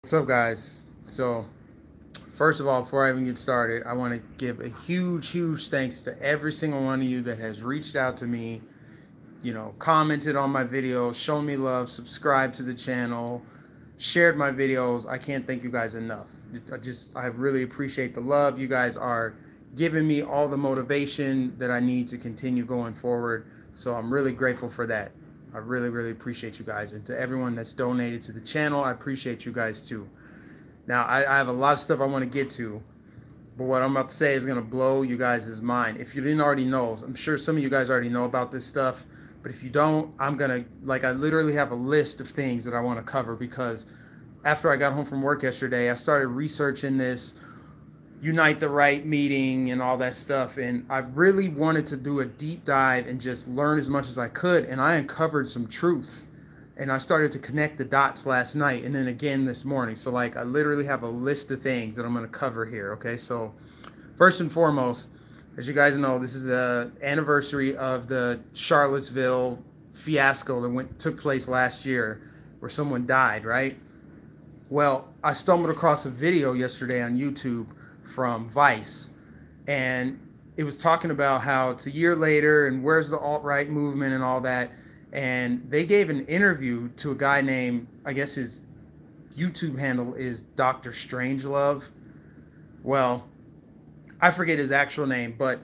What's up, guys? So, first of all, before I even get started, I want to give a huge thanks to every single one of you that has reached out to me, commented on my videos, shown me love, subscribed to the channel, shared my videos. I can't thank you guys enough. I really appreciate the love. You guys are giving me all the motivation that I need to continue going forward. So, I'm really grateful for that. I really appreciate you guys. And to everyone that's donated to the channel, I appreciate you guys too. Now, I have a lot of stuff I want to get to, but what I'm about to say is going to blow you guys' mind. If you didn't already know, I'm sure some of you guys already know about this stuff, but if you don't, I literally have a list of things that I want to cover because after I got home from work yesterday, I started researching this Unite the Right meeting and all that stuff. And I really wanted to do a deep dive and just learn as much as I could. And I uncovered some truths. And I started to connect the dots last night and then again this morning. So, I literally have a list of things that I'm going to cover here. Okay. So, first and foremost, as you guys know, this is the anniversary of the Charlottesville fiasco that took place last year where someone died, right? Well, I stumbled across a video yesterday on YouTube from Vice, and it was talking about how it's a year later and where's the alt-right movement and all that. And they gave an interview to a guy named, I guess his YouTube handle is Dr. Strangelove. Well, I forget his actual name, but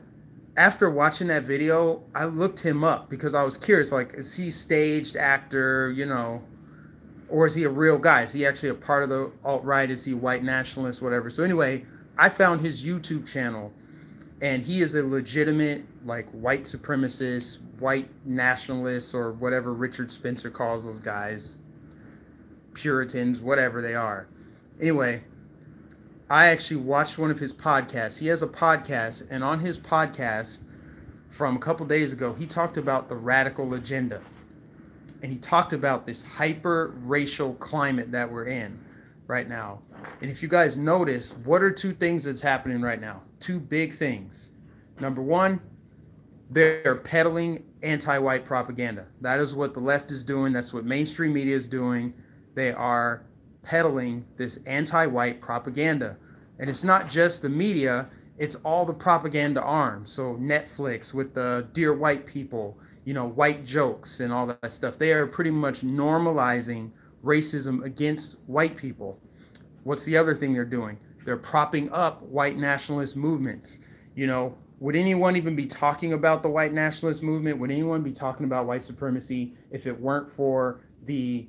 after watching that video, I looked him up because I was curious, is he a staged actor, or is he a real guy? Is he actually a part of the alt-right? Is he a white nationalist, whatever? So anyway, I found his YouTube channel, and he is a legitimate, white supremacist, white nationalist, or whatever Richard Spencer calls those guys, Puritans, whatever they are. Anyway, I actually watched one of his podcasts. He has a podcast, and on his podcast from a couple days ago, he talked about the radical agenda. And he talked about this hyper-racial climate that we're in right now. And if you guys notice, what are two things that's happening right now? Two big things. Number one, they're peddling anti-white propaganda. That is what the left is doing. That's what mainstream media is doing. They are peddling this anti-white propaganda. And it's not just the media, it's all the propaganda arms. So Netflix with the Dear White People, white jokes and all that stuff. They are pretty much normalizing racism against white people. What's the other thing they're doing? They're propping up white nationalist movements. Would anyone even be talking about the white nationalist movement? Would anyone be talking about white supremacy if it weren't for the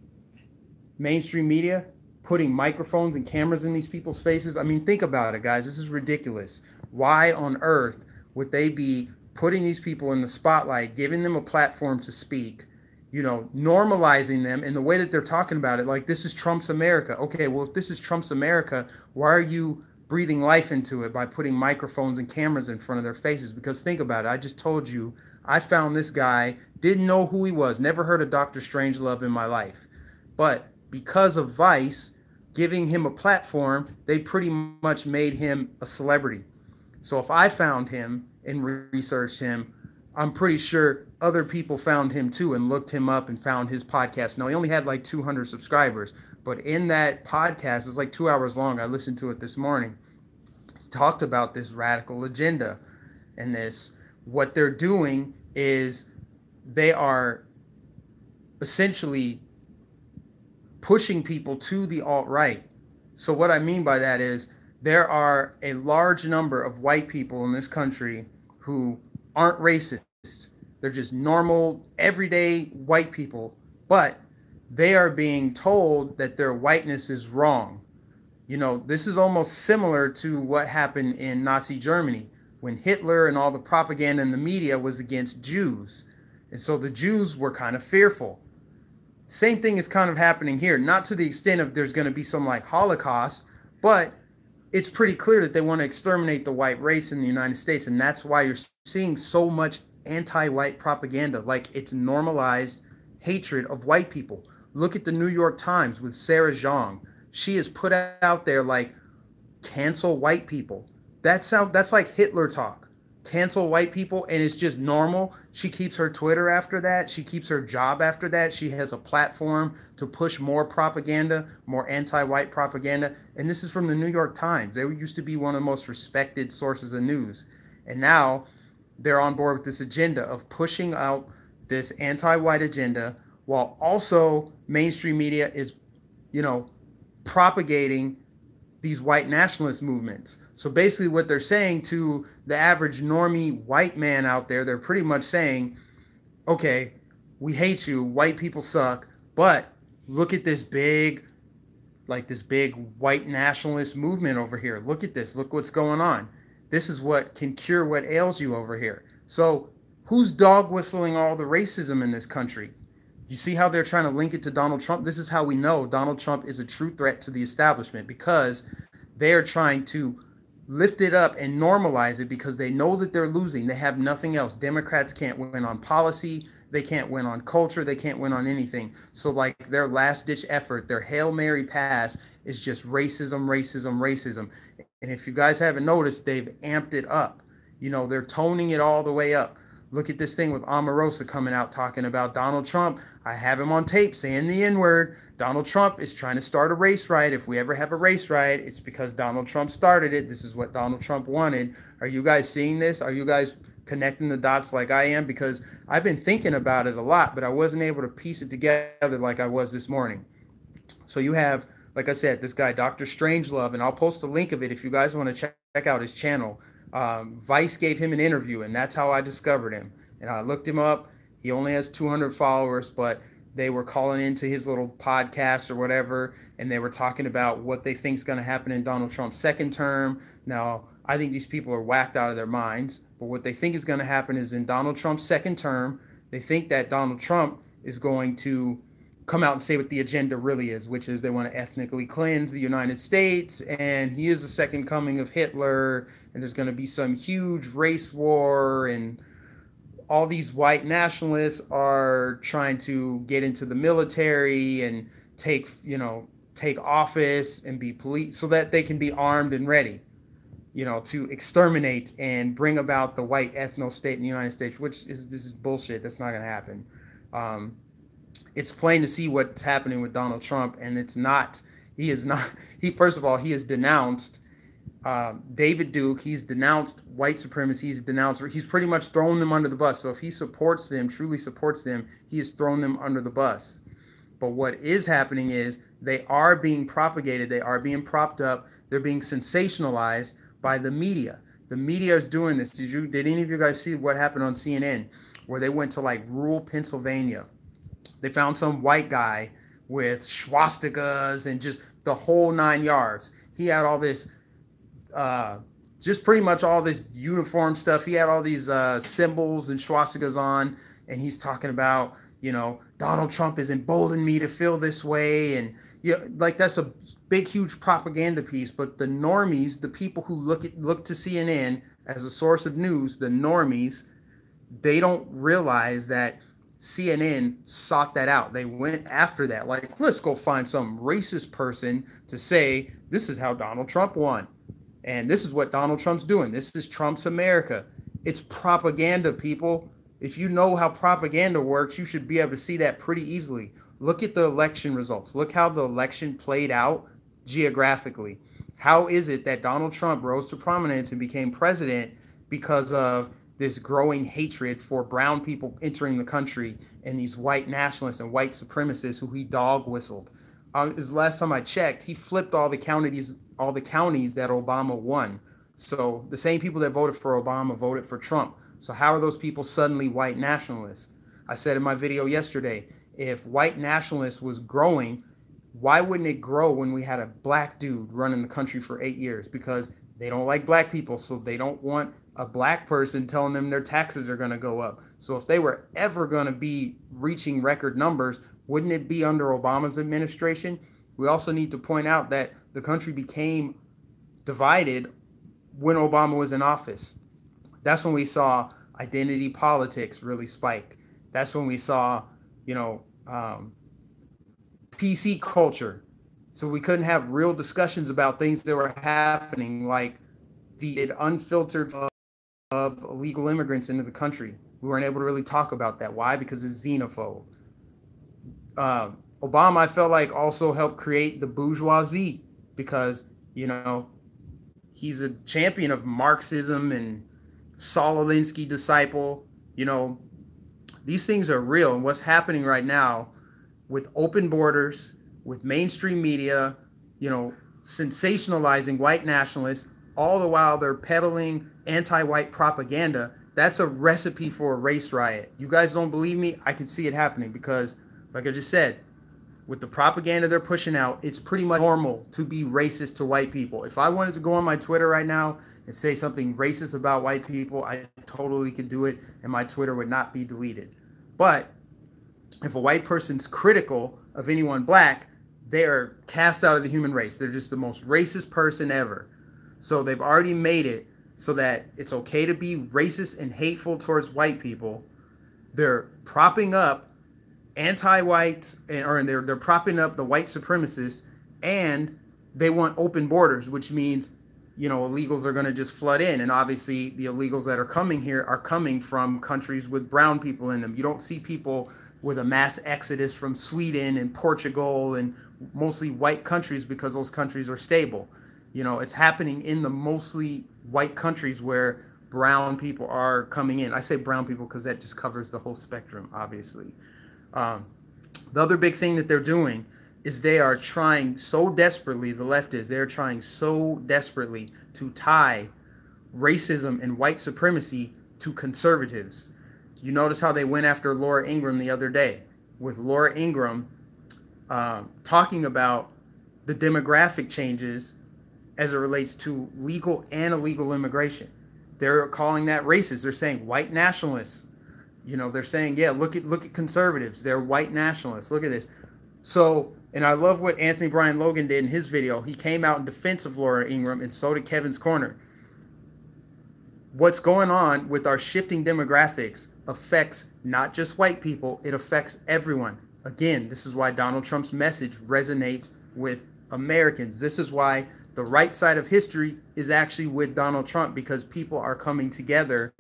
mainstream media putting microphones and cameras in these people's faces? I mean, think about it, guys. This is ridiculous. Why on earth would they be putting these people in the spotlight, giving them a platform to speak, normalizing them in the way that they're talking about it? Like, this is Trump's America. Okay, well, if this is Trump's America, why are you breathing life into it by putting microphones and cameras in front of their faces? Because think about it. I just told you, I found this guy, didn't know who he was, never heard of Dr. Strangelove in my life. But because of Vice giving him a platform, they pretty much made him a celebrity. So if I found him and researched him, I'm pretty sure other people found him too and looked him up and found his podcast. Now, he only had 200 subscribers, but in that podcast, it's 2 hours long. I listened to it this morning. He talked about this radical agenda and what they're doing is they are essentially pushing people to the alt-right. So what I mean by that is there are a large number of white people in this country who aren't racist. They're just normal, everyday white people, but they are being told that their whiteness is wrong. This is almost similar to what happened in Nazi Germany when Hitler and all the propaganda in the media was against Jews. And so the Jews were kind of fearful. Same thing is kind of happening here, not to the extent of there's going to be some Holocaust, but it's pretty clear that they want to exterminate the white race in the United States. And that's why you're seeing so much anti-white propaganda. It's normalized hatred of white people. Look at the New York Times with Sarah Jeong. She is put out there cancel white people. That's like Hitler talk. cancel white people and it's just normal. She keeps her Twitter after that. She keeps her job after that. She has a platform to push more propaganda, more anti-white propaganda. And this is from the New York Times. They used to be one of the most respected sources of news. And now they're on board with this agenda of pushing out this anti-white agenda while also mainstream media is, you know, propagating these white nationalist movements. So basically what they're saying to the average normie white man out there, they're pretty much saying, okay, we hate you, white people suck, but look at this big, like this big white nationalist movement over here. Look at this, look what's going on. This is what can cure what ails you over here. So who's dog whistling all the racism in this country? You see how they're trying to link it to Donald Trump? This is how we know Donald Trump is a true threat to the establishment, because they are trying to lift it up and normalize it because they know that they're losing. They have nothing else. Democrats can't win on policy. They can't win on culture. They can't win on anything. So like their last ditch effort, their Hail Mary pass is just racism, racism, racism. And if you guys haven't noticed, they've amped it up. You know, they're toning it all the way up. Look at this thing with Omarosa coming out talking about Donald Trump. I have him on tape saying the N-word. Donald Trump is trying to start a race riot. If we ever have a race riot, it's because Donald Trump started it. This is what Donald Trump wanted. Are you guys seeing this? Are you guys connecting the dots like I am? Because I've been thinking about it a lot, but I wasn't able to piece it together like I was this morning. So you have, like I said, this guy, Dr. Strangelove, and I'll post a link of it if you guys want to check out his channel. Vice gave him an interview, and that's how I discovered him. And I looked him up. He only has 200 followers, but they were calling into his little podcast or whatever, and they were talking about what they think is going to happen in Donald Trump's second term. Now, I think these people are whacked out of their minds, but what they think is going to happen is in Donald Trump's second term, they think that Donald Trump is going to come out and say what the agenda really is, which is they want to ethnically cleanse the United States, and he is the second coming of Hitler, and there's going to be some huge race war, and all these white nationalists are trying to get into the military and take office and be police so that they can be armed and ready, to exterminate and bring about the white ethno state in the United States, this is bullshit. That's not going to happen. It's plain to see what's happening with Donald Trump, and he first of all, he has denounced David Duke. He's denounced white supremacy. He's pretty much thrown them under the bus. So if he supports them, truly supports them, he has thrown them under the bus. But what is happening is they are being propagated. They are being propped up. They're being sensationalized by the media. The media is doing this. Did any of you guys see what happened on CNN, where they went to like rural Pennsylvania? They found some white guy with swastikas and just the whole 9 yards. He had all this, just pretty much all this uniform stuff. He had all these symbols and swastikas on, and he's talking about, Donald Trump has emboldened me to feel this way. And like that's a big, huge propaganda piece. But the normies, the people who look to CNN as a source of news, the normies, they don't realize that CNN sought that out. They went after that. Like, let's go find some racist person to say, this is how Donald Trump won. And this is what Donald Trump's doing. This is Trump's America. It's propaganda, people. If you know how propaganda works, you should be able to see that pretty easily. Look at the election results. Look how the election played out geographically. How is it that Donald Trump rose to prominence and became president because of this growing hatred for brown people entering the country and these white nationalists and white supremacists who he dog whistled? Is the last time I checked, he flipped all the counties that Obama won. So the same people that voted for Obama voted for Trump. So how are those people suddenly white nationalists? I said in my video yesterday, if white nationalists was growing, why wouldn't it grow when we had a black dude running the country for 8 years? Because they don't like black people, so they don't want a black person telling them their taxes are going to go up. So if they were ever going to be reaching record numbers, wouldn't it be under Obama's administration? We also need to point out that the country became divided when Obama was in office. That's when we saw identity politics really spike. That's when we saw, PC culture. So we couldn't have real discussions about things that were happening, like the unfiltered of illegal immigrants into the country. We weren't able to really talk about that. Why? Because it's xenophobe. Obama, I felt like, also helped create the bourgeoisie because, you know, he's a champion of Marxism and Saul Alinsky disciple. You know, these things are real. And what's happening right now with open borders, with mainstream media, you know, sensationalizing white nationalists, all the while they're peddling anti-white propaganda, that's a recipe for a race riot. You guys don't believe me? I can see it happening because, like I just said, with the propaganda they're pushing out, it's pretty much normal to be racist to white people. If I wanted to go on my Twitter right now and say something racist about white people, I totally could do it and my Twitter would not be deleted. But if a white person's critical of anyone black, they are cast out of the human race. They're just the most racist person ever. So they've already made it so that it's okay to be racist and hateful towards white people. They're propping up anti-whites, or they're propping up the white supremacists, and they want open borders, which means, you know, illegals are going to just flood in. And obviously the illegals that are coming here are coming from countries with brown people in them. You don't see people with a mass exodus from Sweden and Portugal and mostly white countries because those countries are stable. You know, it's happening in the mostly white countries where brown people are coming in. I say brown people because that just covers the whole spectrum, obviously. The other big thing that they're doing is they are trying so desperately, the left is, they're trying so desperately to tie racism and white supremacy to conservatives. You notice how they went after Laura Ingraham the other day, with Laura Ingraham talking about the demographic changes as it relates to legal and illegal immigration. They're calling that racist. They're saying white nationalists. You know, they're saying, yeah, look at conservatives. They're white nationalists. Look at this. So, and I love what Anthony Brian Logan did in his video. He came out in defense of Laura Ingraham, and so did Kevin's Corner. What's going on with our shifting demographics affects not just white people, it affects everyone. Again, this is why Donald Trump's message resonates with Americans. This is why the right side of history is actually with Donald Trump, because people are coming together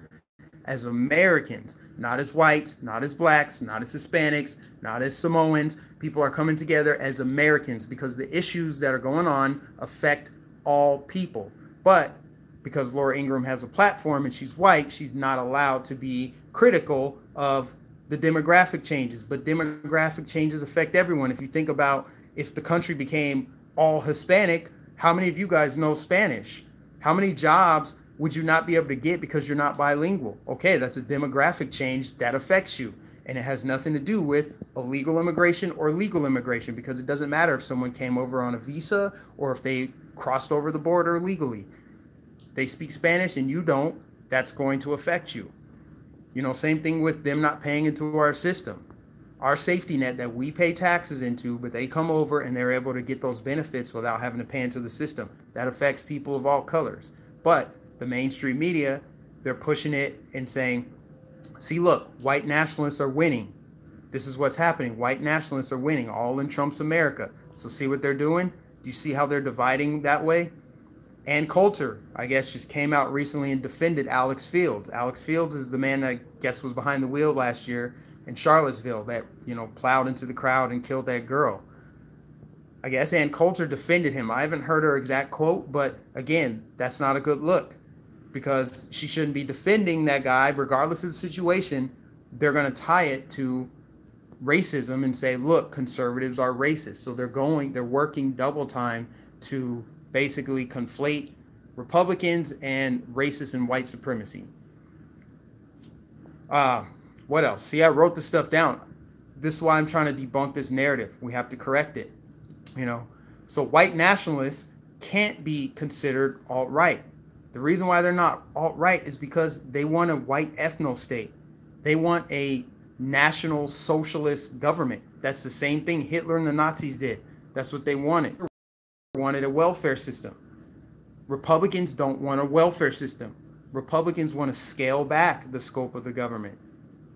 as Americans, not as whites, not as blacks, not as Hispanics, not as Samoans. People are coming together as Americans because the issues that are going on affect all people. But because Laura Ingraham has a platform and she's white, she's not allowed to be critical of the demographic changes. But demographic changes affect everyone. If you think about if the country became all Hispanic, how many of you guys know Spanish? How many jobs would you not be able to get because you're not bilingual? Okay, that's a demographic change that affects you. And it has nothing to do with illegal immigration or legal immigration, because it doesn't matter if someone came over on a visa or if they crossed over the border legally. They speak Spanish and you don't, that's going to affect you. You know, same thing with them not paying into our system. Our safety net that we pay taxes into, but they come over and they're able to get those benefits without having to pay into the system. That affects people of all colors. But the mainstream media, they're pushing it and saying, see, look, white nationalists are winning. This is what's happening. White nationalists are winning, all in Trump's America. So see what they're doing? Do you see how they're dividing that way? Ann Coulter, I guess, just came out recently and defended Alex Fields. Alex Fields is the man that I guess was behind the wheel last year in Charlottesville that, you know, plowed into the crowd and killed that girl. I guess Ann Coulter defended him. I haven't heard her exact quote, but again, that's not a good look, because she shouldn't be defending that guy regardless of the situation. They're going to tie it to racism and say, look, conservatives are racist. So they're working double time to basically conflate Republicans and racist and white supremacy. What else? See, I wrote this stuff down. This is why I'm trying to debunk this narrative. We have to correct it. You know, so white nationalists can't be considered alt-right. The reason why they're not alt-right is because they want a white ethno-state. They want a national socialist government. That's the same thing Hitler and the Nazis did. That's what they wanted. They wanted a welfare system. Republicans don't want a welfare system. Republicans want to scale back the scope of the government.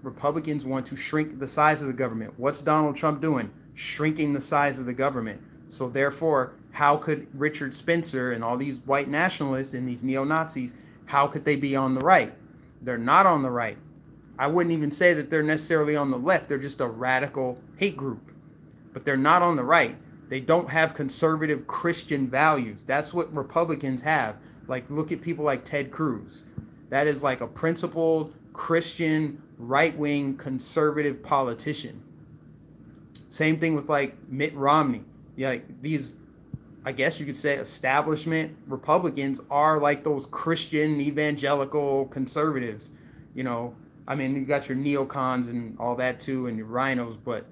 Republicans want to shrink the size of the government. What's Donald Trump doing? Shrinking the size of the government. So therefore, how could Richard Spencer and all these white nationalists and these neo-Nazis, how could they be on the right? They're not on the right. I wouldn't even say that they're necessarily on the left. They're just a radical hate group. But they're not on the right. They don't have conservative Christian values. That's what Republicans have. Like, look at people like Ted Cruz. That is like a principled Christian, right-wing, conservative politician. Same thing with like Mitt Romney. Yeah, like these, I guess you could say, establishment Republicans are like those Christian evangelical conservatives. You know, I mean, you got your neocons and all that too, and your rhinos, but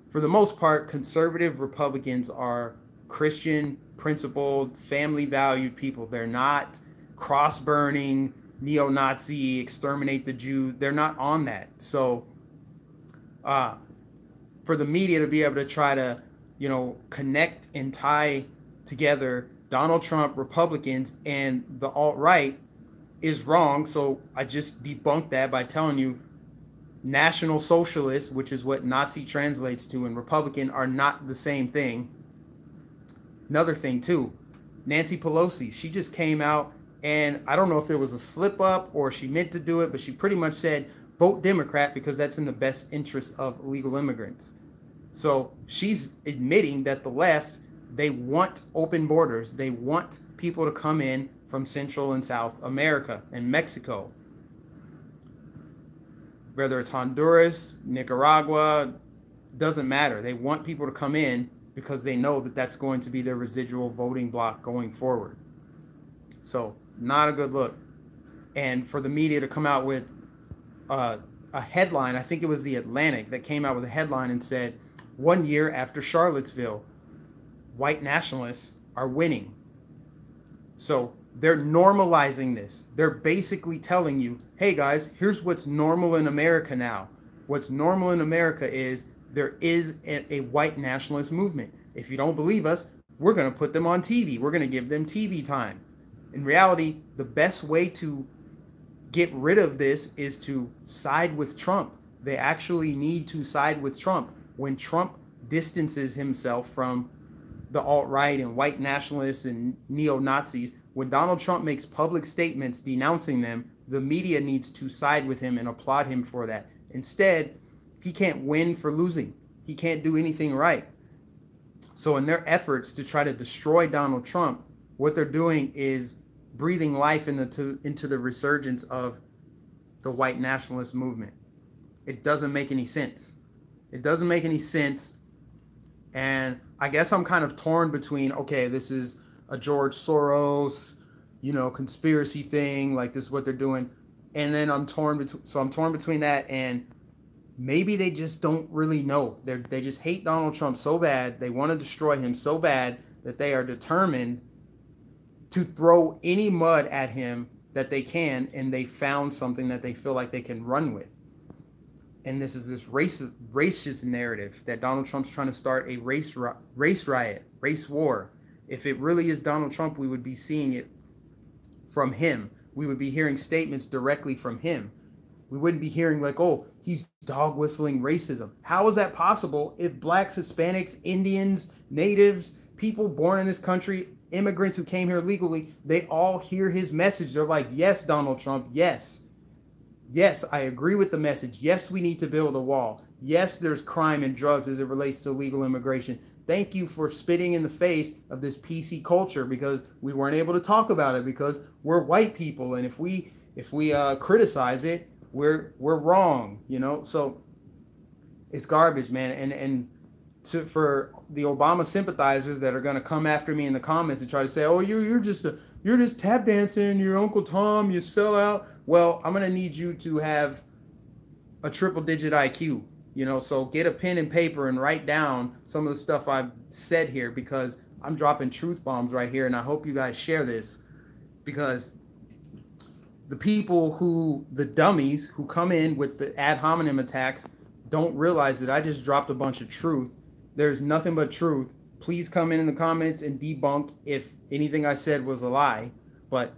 for the most part, conservative Republicans are Christian, principled, family valued people. They're not cross burning, neo Nazi, exterminate the Jew. They're not on that. So, for the media to be able to try to, connect and tie together Donald Trump, Republicans, and the alt-right is wrong. So I just debunked that by telling you National Socialist, which is what Nazi translates to, and Republican are not the same thing. Another thing too, Nancy Pelosi, she just came out, and I don't know if it was a slip up or she meant to do it, but she pretty much said, vote Democrat because that's in the best interest of illegal immigrants. So she's admitting that the left, they want open borders. They want people to come in from Central and South America and Mexico. Whether it's Honduras, Nicaragua, doesn't matter. They want people to come in because they know that that's going to be their residual voting bloc going forward. So not a good look. And for the media to come out with a headline, I think it was The Atlantic that came out with a headline and said, 1 year after Charlottesville, white nationalists are winning. So they're normalizing this. They're basically telling you, hey guys, here's what's normal in America now. What's normal in America is there is a white nationalist movement. If you don't believe us, we're going to put them on TV. We're going to give them TV time. In reality, the best way to get rid of this is to side with Trump. They actually need to side with Trump. When Trump distances himself from the alt-right and white nationalists and neo-Nazis, when Donald Trump makes public statements denouncing them, the media needs to side with him and applaud him for that. Instead, he can't win for losing. He can't do anything right. So in their efforts to try to destroy Donald Trump, what they're doing is breathing life into the resurgence of the white nationalist movement. It doesn't make any sense. It doesn't make any sense. And I guess I'm kind of torn between, okay, this is a George Soros, conspiracy thing, like this is what they're doing. And then I'm torn between that and maybe they just don't really know. They just hate Donald Trump so bad. They want to destroy him so bad that they are determined to throw any mud at him that they can. And they found something that they feel like they can run with. And this is this racist narrative that Donald Trump's trying to start a race riot, race war. If it really is Donald Trump, we would be seeing it from him. We would be hearing statements directly from him. We wouldn't be hearing like, oh, he's dog whistling racism. How is that possible if blacks, Hispanics, Indians, natives, people born in this country, immigrants who came here legally, they all hear his message. They're like, yes, Donald Trump, yes. Yes, I agree with the message. Yes, we need to build a wall. Yes, there's crime and drugs as it relates to legal immigration. Thank you for spitting in the face of this PC culture because we weren't able to talk about it because we're white people. And if we criticize it, we're wrong, So it's garbage, man. And for the Obama sympathizers that are going to come after me in the comments and try to say, oh, you're just tap dancing, you're Uncle Tom, you sell out. Well, I'm going to need you to have a triple digit IQ, so get a pen and paper and write down some of the stuff I've said here because I'm dropping truth bombs right here. And I hope you guys share this because the dummies who come in with the ad hominem attacks don't realize that I just dropped a bunch of truth. There's nothing but truth. Please come in the comments and debunk if anything I said was a lie. But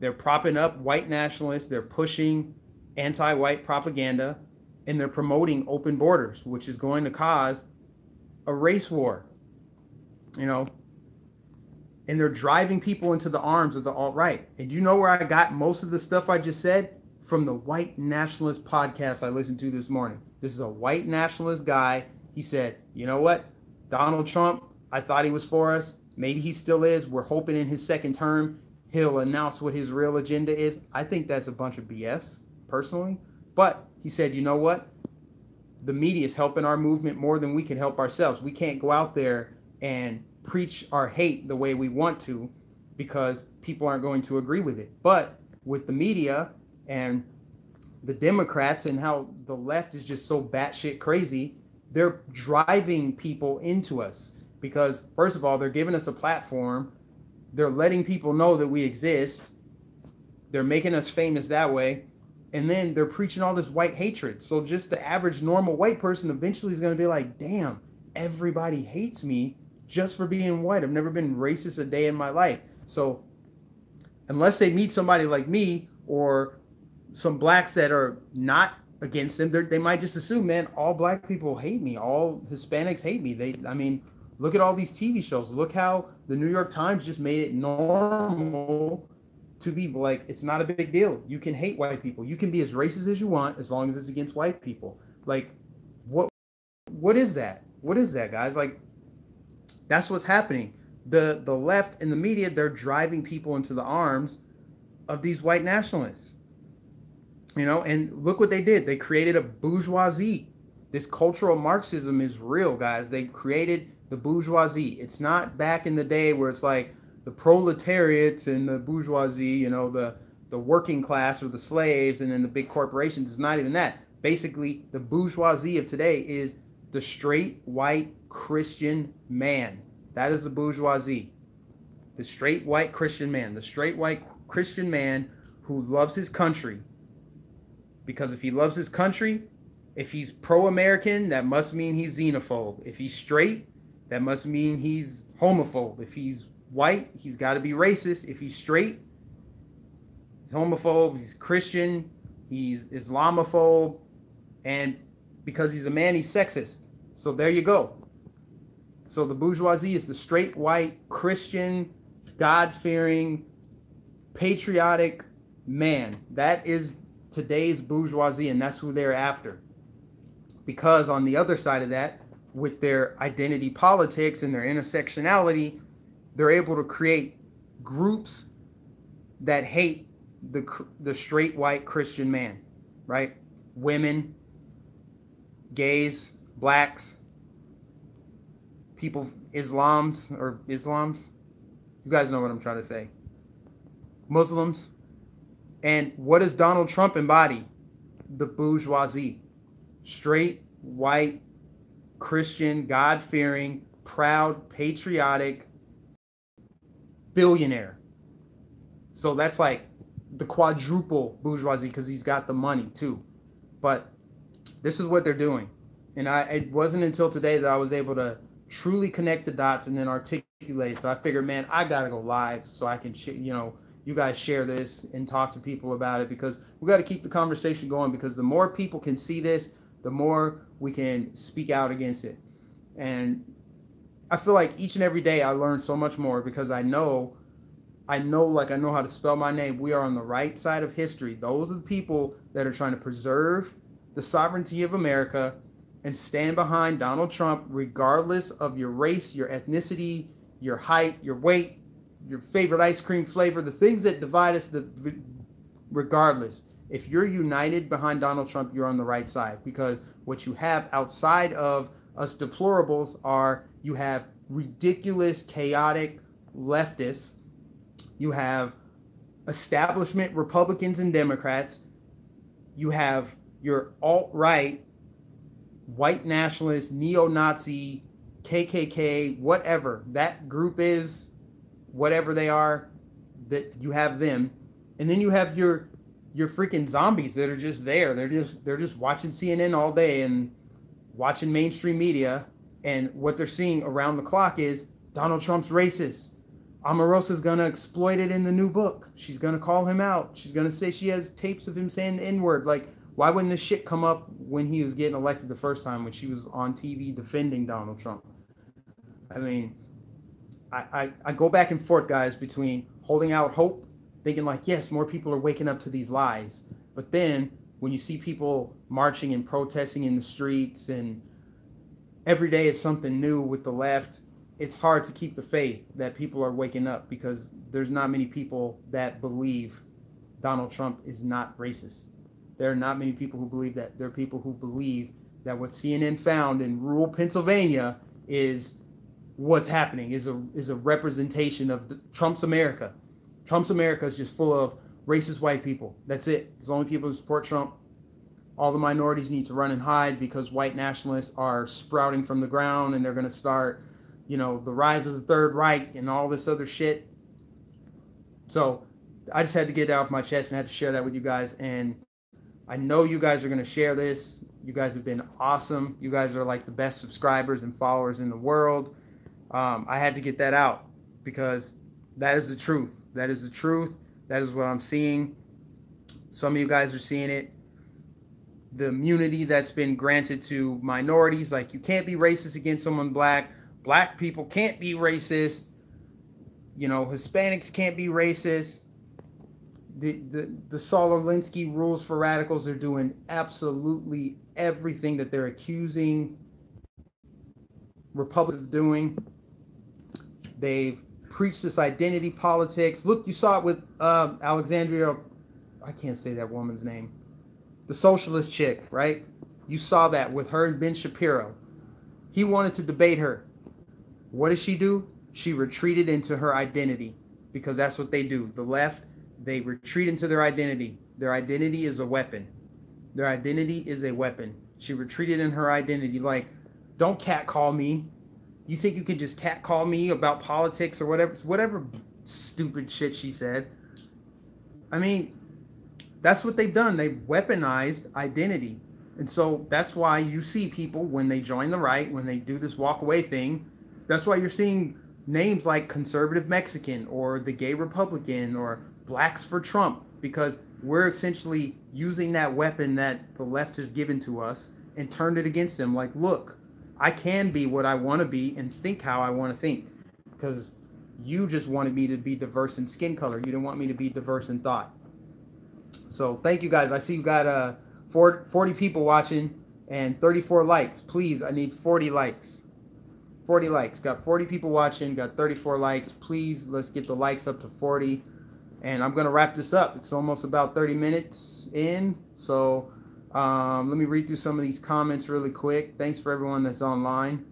they're propping up white nationalists. They're pushing anti-white propaganda. And they're promoting open borders, which is going to cause a race war. And they're driving people into the arms of the alt-right. And you know where I got most of the stuff I just said? from the white nationalist podcast I listened to this morning. This is a white nationalist guy. He said, you know what? Donald Trump, I thought he was for us. Maybe he still is. We're hoping in his second term, he'll announce what his real agenda is. I think that's a bunch of BS, personally. But he said, you know what? The media is helping our movement more than we can help ourselves. We can't go out there and preach our hate the way we want to because people aren't going to agree with it. But with the media and the Democrats and how the left is just so batshit crazy, they're driving people into us because, first of all, they're giving us a platform. They're letting people know that we exist. They're making us famous that way. And then they're preaching all this white hatred. So just the average normal white person eventually is going to be like, damn, everybody hates me just for being white. I've never been racist a day in my life. So unless they meet somebody like me or some blacks that are not against them, they might just assume, man, all black people hate me. All Hispanics hate me. I mean, look at all these TV shows. Look how the New York Times just made it normal to be like, it's not a big deal. You can hate white people. You can be as racist as you want as long as it's against white people. Like, what is that? What is that, guys? Like, that's what's happening. The left and the media, they're driving people into the arms of these white nationalists. You know, and look what they did. They created a bourgeoisie. This cultural Marxism is real, guys. They created the bourgeoisie. It's not back in the day where it's like the proletariats and the bourgeoisie, you know, the working class or the slaves and then the big corporations. It's not even that. Basically, the bourgeoisie of today is the straight white Christian man. That is the bourgeoisie. The straight white Christian man. The straight white Christian man who loves his country. Because if he loves his country, if he's pro-American, that must mean he's xenophobe. If he's straight, that must mean he's homophobe. If he's white, he's got to be racist. If he's straight, he's homophobe. He's Christian. He's Islamophobe. And because he's a man, he's sexist. So there you go. So the bourgeoisie is the straight white Christian, God-fearing, patriotic man. That is today's bourgeoisie, and that's who they're after. Because on the other side of that, with their identity politics and their intersectionality, they're able to create groups that hate the straight white Christian man, right? Women, gays, blacks, people, Islams. You guys know what I'm trying to say. Muslims. And what does Donald Trump embody? The bourgeoisie. Straight, white, Christian, God-fearing, proud, patriotic, billionaire. So that's like the quadruple bourgeoisie because he's got the money too. But this is what they're doing. And it wasn't until today that I was able to truly connect the dots and then articulate. So I figured, man, I got to go live so I can, you guys share this and talk to people about it because we got to keep the conversation going because the more people can see this, the more we can speak out against it. And I feel like each and every day I learn so much more because I know how to spell my name. We are on the right side of history. Those are the people that are trying to preserve the sovereignty of America and stand behind Donald Trump regardless of your race, your ethnicity, your height, your weight, your favorite ice cream flavor, the things that divide us, regardless. If you're united behind Donald Trump, you're on the right side because what you have outside of us deplorables are you have ridiculous, chaotic leftists. You have establishment Republicans and Democrats. You have your alt-right, white nationalist, neo-Nazi, KKK, whatever that group is, whatever they are, that you have them. And then you have your freaking zombies that are just there. They're just watching CNN all day and watching mainstream media. And what they're seeing around the clock is Donald Trump's racist. Omarosa's going to exploit it in the new book. She's going to call him out. She's going to say she has tapes of him saying the N-word. Like, why wouldn't this shit come up when he was getting elected the first time when she was on TV defending Donald Trump? I mean, I go back and forth, guys, between holding out hope, thinking like, yes, more people are waking up to these lies. But then when you see people marching and protesting in the streets, and every day is something new with the left, it's hard to keep the faith that people are waking up, because there's not many people that believe Donald Trump is not racist. There are not many people who believe that. There are people who believe that what CNN found in rural Pennsylvania is what's happening, is a representation of Trump's America. Trump's America is just full of racist white people. That's it. It's the only people who support Trump. All the minorities need to run and hide because white nationalists are sprouting from the ground, and they're going to start, the rise of the Third Reich and all this other shit. So I just had to get that off my chest and had to share that with you guys. And I know you guys are going to share this. You guys have been awesome. You guys are like the best subscribers and followers in the world. I had to get that out because that is the truth. That is the truth. That is what I'm seeing. Some of you guys are seeing it. The immunity that's been granted to minorities, like you can't be racist against someone black. Black people can't be racist. Hispanics can't be racist. The Saul Alinsky rules for radicals are doing absolutely everything that they're accusing Republicans of doing. They've preached this identity politics. Look, you saw it with Alexandria. I can't say that woman's name. The socialist chick, right? You saw that with her and Ben Shapiro. He wanted to debate her. What did she do? She retreated into her identity, because that's what they do. The left, they retreat into their identity. Their identity is a weapon. Their identity is a weapon. She retreated in her identity. Like, don't catcall me. You think you can just catcall me about politics or whatever stupid shit she said. I mean, that's what they've done. They've weaponized identity. And so that's why you see people, when they join the right, when they do this walk away thing, that's why you're seeing names like conservative Mexican or the gay Republican or blacks for Trump, because we're essentially using that weapon that the left has given to us and turned it against them. Like, look, I can be what I want to be and think how I want to think, because you just wanted me to be diverse in skin color. You didn't want me to be diverse in thought. So thank you guys. I see you got 40 people watching and 34 likes. Please, I need 40 likes. 40 likes. Got 40 people watching, got 34 likes. Please, let's get the likes up to 40. And I'm going to wrap this up. It's almost about 30 minutes in. So let me read through some of these comments really quick. Thanks for everyone that's online.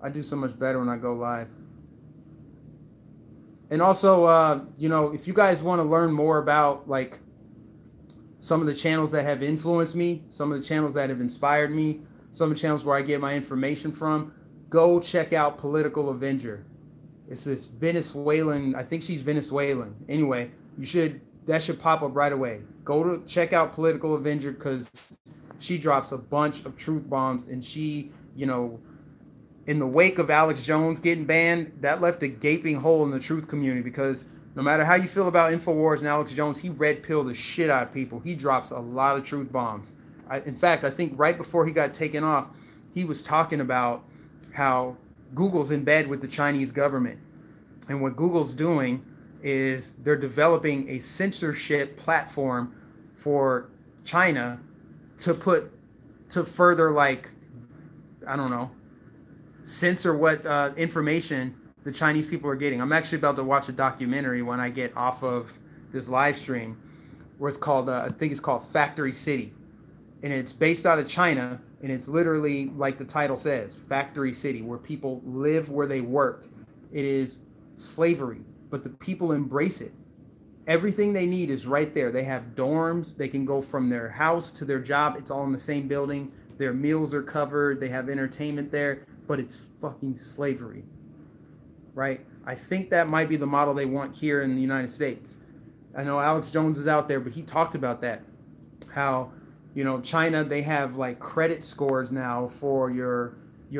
I do so much better when I go live. And also, if you guys want to learn more about like some of the channels that have influenced me, some of the channels that have inspired me, some of the channels where I get my information from, go check out Political Avenger. It's this Venezuelan, I think she's Venezuelan. Anyway, that should pop up right away. Go to check out Political Avenger, because she drops a bunch of truth bombs, and she, in the wake of Alex Jones getting banned, that left a gaping hole in the truth community, because no matter how you feel about InfoWars and Alex Jones, he red pilled the shit out of people. He drops a lot of truth bombs. In fact, I think right before he got taken off, he was talking about how Google's in bed with the Chinese government. And what Google's doing is they're developing a censorship platform for China to further, like, I don't know, censor what information the Chinese people are getting. I'm actually about to watch a documentary when I get off of this live stream, where it's called, I think it's called Factory City. And it's based out of China, and it's literally, like the title says, Factory City, where people live where they work. It is slavery, but the people embrace it. Everything they need is right there. They have dorms. They can go from their house to their job. It's all in the same building. Their meals are covered. They have entertainment there, but it's fucking slavery, right? I think that might be the model they want here in the United States. I know Alex Jones is out there, but he talked about that, how, China, they have like credit scores now for your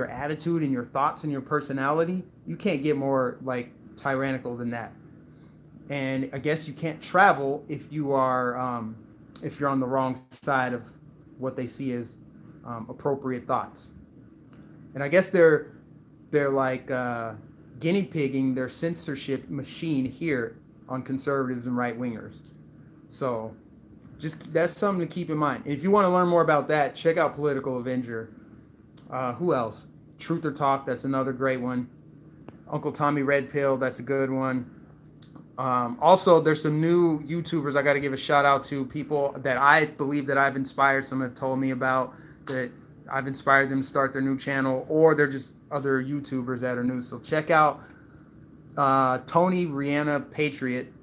attitude and your thoughts and your personality. You can't get more like tyrannical than that. And I guess you can't travel if you are if you're on the wrong side of what they see as appropriate thoughts. And I guess they're like guinea pigging their censorship machine here on conservatives and right wingers. So Just that's something to keep in mind. And if you want to learn more about that, check out Political Avenger. Who else? Truth or Talk, that's another great one. Uncle Tommy Red Pill, that's a good one. Also, there's some new YouTubers I got to give a shout out to, people that I believe that I've inspired. Some have told me about that I've inspired them to start their new channel, or they're just other YouTubers that are new. So check out Tony Rihanna Patriot.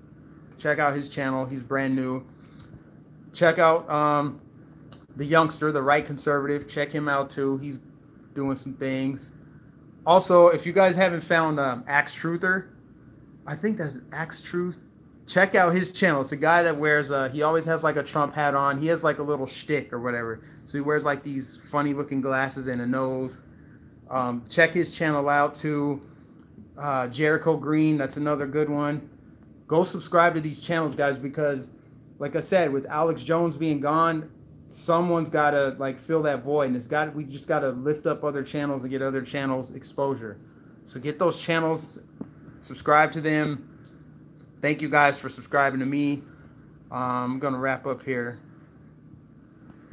Check out his channel. He's brand new. Check out the youngster, the right conservative. Check him out too. He's doing some things. Also, if you guys haven't found Axe Truther, I think that's Axe Truth. Check out his channel. It's a guy that wears he always has like a Trump hat on. He has like a little shtick or whatever. So he wears like these funny looking glasses and a nose. Check his channel out too. Jericho Green, that's another good one. Go subscribe to these channels, guys, because like I said, with Alex Jones being gone, someone's got to like fill that void, and we just got to lift up other channels and get other channels exposure. So get those channels, subscribe to them. Thank you guys for subscribing to me. I'm gonna wrap up here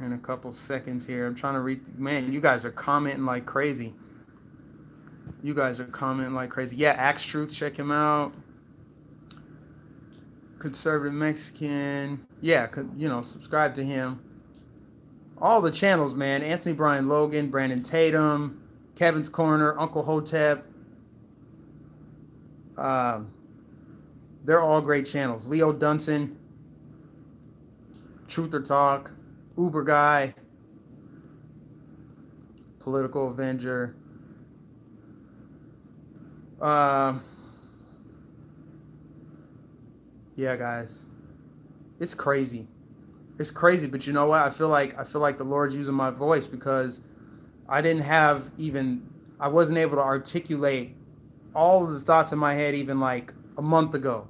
in a couple seconds here. I'm trying to read. Man, you guys are commenting like crazy. You guys are commenting like crazy. Yeah, Axe Truth, check him out. Conservative Mexican. Yeah, subscribe to him. All the channels, man. Anthony Brian Logan, Brandon Tatum, Kevin's Corner, Uncle Hotep. They're all great channels. Leo Dunson, Truth or Talk, Uber Guy, Political Avenger. Yeah, guys, it's crazy. It's crazy, but you know what? I feel like the Lord's using my voice, because I wasn't able to articulate all of the thoughts in my head even like a month ago.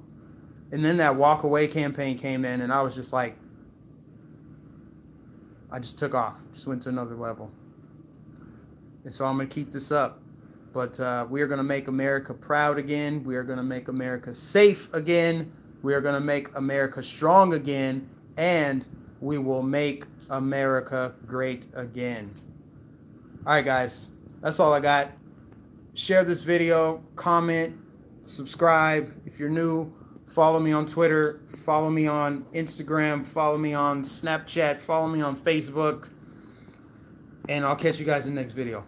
And then that walk away campaign came in, and I was just like, I just took off, just went to another level. And so I'm going to keep this up. But we are going to make America proud again. We are going to make America safe again. We are going to make America strong again. And we will make America great again. All right, guys. That's all I got. Share this video, comment, subscribe. If you're new, follow me on Twitter, follow me on Instagram, follow me on Snapchat, follow me on Facebook. And I'll catch you guys in the next video.